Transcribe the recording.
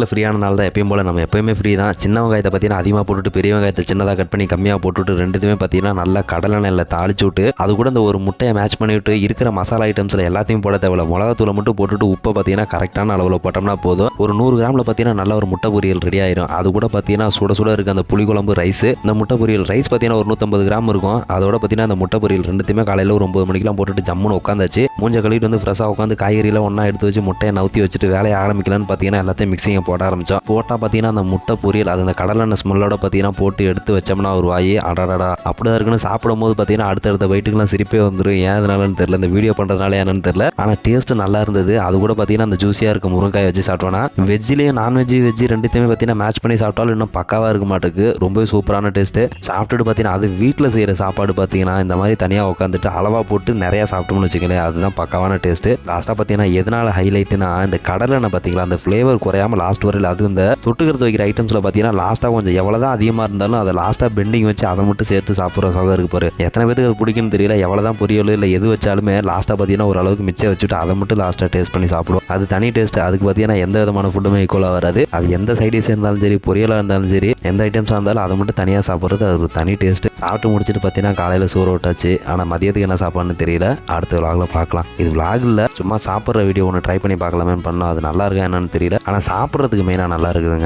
ஃப்ரீயானனால தான் எப்பயும் போல் நம்ம எப்பயுமே ஃப்ரீ தான். சின்ன வெங்காயத்தை பார்த்தீங்கன்னா அதிகமாக போட்டுட்டு பெரிய வெங்காயத்தை சின்னதாக கட் பண்ணி கம்மியாக போட்டுவிட்டு ரெண்டுத்துமே பார்த்தீங்கன்னா நல்லா கடலெண்ணெயில் தாளிச்சு விட்டு அது கூட இந்த ஒரு முட்டையை மேட்ச் பண்ணிவிட்டு இருக்கிற மசாலா ஐட்டம்ஸில் எல்லாத்தையும் போட தேவையில்ல. மிளகாத்தூளை மட்டும் போட்டுட்டு உப்பை பார்த்தீங்கன்னா கரெக்டான அளவில் போட்டோம்னா போதும். ஒரு 100 கிராமில் பார்த்தீங்கன்னா நல்ல ஒரு முட்டை பொரியல் ரெடி ஆயிரும். அது கூட பார்த்தீங்கன்னா சுட சுட இருக்குது அந்த புளிக்குழம்பு ரைஸ். இந்த முட்டை பொரியல் ரைஸ் பார்த்தீங்கன்னா ஒரு 150 கிராம் இருக்கும். அதோட பார்த்தீங்கன்னா அந்த முட்டை பொரியல் ரெண்டுத்தையுமே காலையில் ஒரு 9 மணிக்கெலாம் போட்டுட்டு ஜம்முன்னு உட்காந்தாச்சு. மூஞ்ச கழுவிட்டு வந்து ஃப்ரெஷ்ஷாக உட்காந்து காய்கறியில் ஒன்றா எடுத்து வச்சு முட்டையை நவுத்தி வச்சுட்டு வேலையை ஆரம்பிக்கலான்னு பார்த்தீங்கன்னா எல்லாத்தையும் மிக்சிங்கை போட ஆரம்பித்தோம். போட்டால் பார்த்தீங்கன்னா அந்த முட்டை பொரியல் அது அந்த கடலெண்ணெய் ஸ்மெல்லோட பார்த்தீங்கன்னா போட்டு எடுத்து வச்சோம்னா ஒரு வாய் அடடா அப்படிதான் இருக்குன்னு சாப்பிடும் போது பார்த்தீங்கன்னா அடுத்தடுத்த வயிற்றுக்கெல்லாம் சிரிப்பே வந்துடும். ஏன் அதனாலன்னு தெரியல, இந்த வீடியோ பண்ணுறதுனால என்னன்னு தெரியல. ஆனால் டேஸ்ட்டு நல்லா இருந்தது. அது கூட பார்த்தீங்கன்னா அந்த ஜூஸியாக இருக்க முருங்காய் வச்சு சாப்பிட்டோன்னா வெஜ்ஜிலேயே நான்வெஜ் வெஜ்ஜு ரெண்டுத்தையுமே பார்த்தீங்கன்னா மேட்ச் பண்ணி சாப்பிட்டாலும் இன்னும் பக்காவாக இருக்க மாட்டேங்குது. ரொம்ப சூப்பரான டேஸ்ட்டு. சாப்பிட்டுட்டு பார்த்தீங்கன்னா அது வீட்டில் செய்கிற சாப்பாடு பார்த்தீங்கன்னா இந்த மாதிரி தனியாக உட்காந்துட்டு அளவாக போட்டு நிறையா சாப்பிட்டோம்னு வச்சுக்கலேன், அதுதான் பக்காவான டேஸ்ட்டு. லாஸ்ட்டாக பார்த்தீங்கன்னா எதனால் ஹைலைட்டுனா இந்த கடலெண்ணெய் பார்த்தீங்களா அந்த ஃப்ளேவர் குறையாமல் லாஸ்ட் வரையில் அது இந்த தொட்டுக்கிறது வைக்கிற ஐட்டம்ஸில் பார்த்தீங்கன்னா லாஸ்ட்டாக கொஞ்சம் எவ்வளோதான் அதிகமாக இருந்தாலும் அதை லாஸ்ட்டாக பெண்டிங் வச்சு அதை மட்டும் சேர்த்து சாப்பிட்ற சுகம் இருக்கு பாரு. எத்தனை பேருக்கு அது பிடிக்குன்னு தெரியல. எவ்வளோதான் பொரியல் இல்லை எது வச்சாலுமே லாஸ்ட்டாக பார்த்தீங்கன்னா ஓரளவுக்கு மிச்சம் வச்சுட்டு அதை மட்டும் லாஸ்ட்டாக டேஸ்ட் பண்ணி சாப்பிடும். அது தனி டேஸ்ட்டு. அதுக்கு பார்த்தீங்கன்னா எந்த விதமான ஃபுட்டுமே ஈக்குவலாக வராது. அது எந்த சைடிஷ் இருந்தாலும் சரி பொரியலாக இருந்தாலும் சரி எந்த ஐட்டம்ஸாக இருந்தாலும் அதை மட்டும் தனியாக சாப்பிட்றது அது ஒரு தனி டேஸ்ட்டு. சாப்பிட்டு முடிச்சுட்டு பார்த்தீங்கன்னா காலையில் சோறு விட்டாச்சு. ஆனால் மதியத்துக்கு என்ன சாப்பாடுன்னு தெரியல. அடுத்த விலாகில் பார்க்கலாம். இது விலாகில் சும்மா சாப்பிட்ற வீடியோ ஒன்று ட்ரை பண்ணி பார்க்கலாமேன்னு பண்ணோம். அது நல்லா இருக்கா என்னன்னு தெரியல. ஆனால் சாப்பிட்றதுக்கு மெயினாக நல்லா இருக்குதுங்க.